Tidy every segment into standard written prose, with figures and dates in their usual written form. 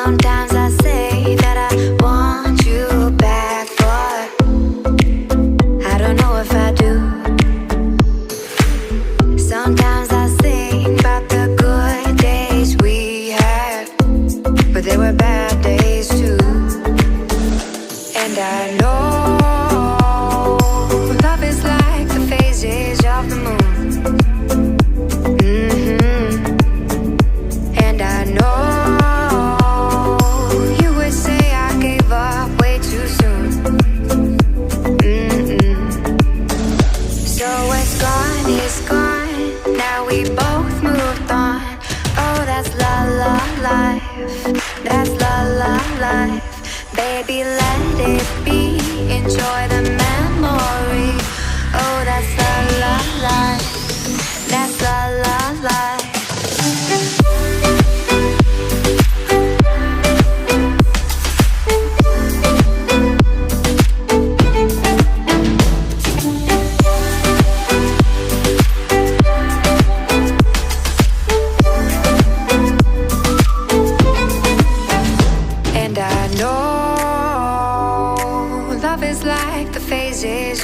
Sometimes I say that I want you back, but I don't know if I do. Sometimes I think about the good days we had, but there were bad days too. And I know love is like the phases of the moon. And I know you would say I gave up way too soon. So it's gone, now we both moved on. Oh, that's la la life, that's la la life. Baby, let it be, enjoy the memory. Oh, that's la la life, that's la la life.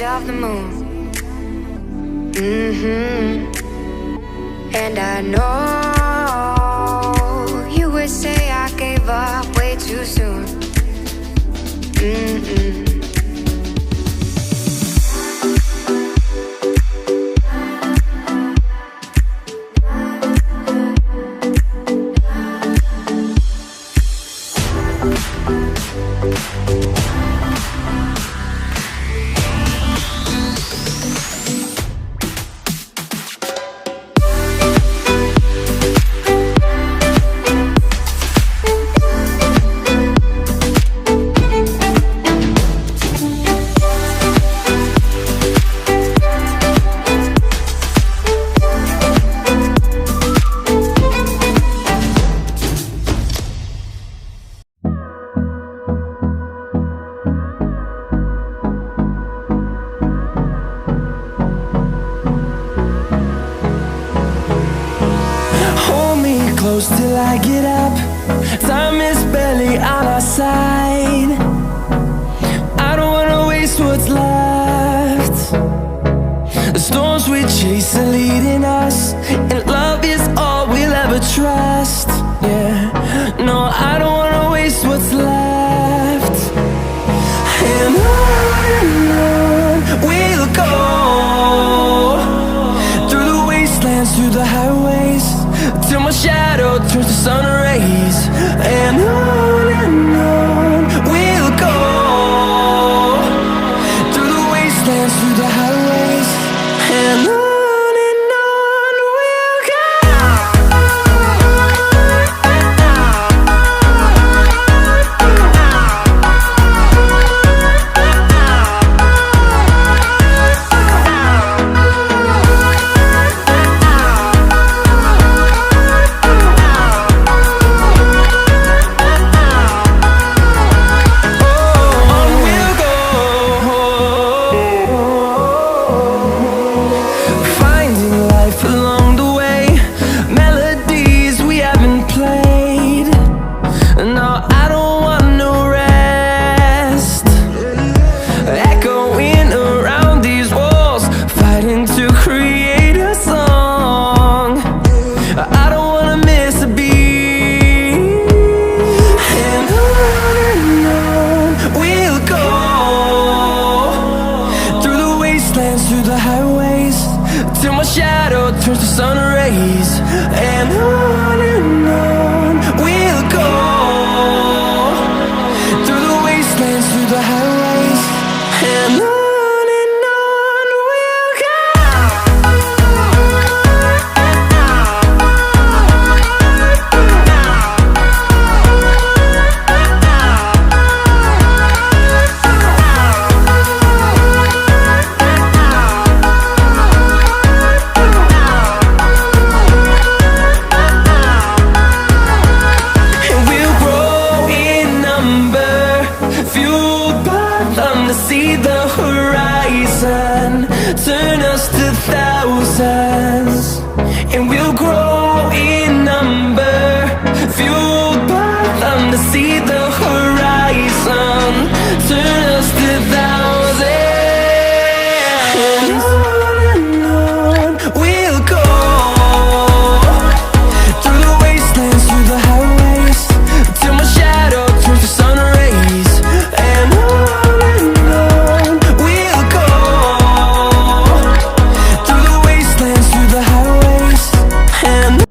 Of the moon. And I know you would say I gave up way too soon. Close till I get up, time is barely on our side. I don't wanna waste what's left. The storms we chase are leading us, and love is all we'll ever trust. Yeah, no, I don't wanna waste what's left. And on we'll go, through the wastelands, through the highways, till my shadow turns to sun rays. And on we'll go, through the wastelands, through the highways. And on we'll go. Through the highways, till my shadow turns to sun rays. And on we'll go, through the wastelands, through the highways. And on we'll go. See the horizon turn us to thousands, and we'll grow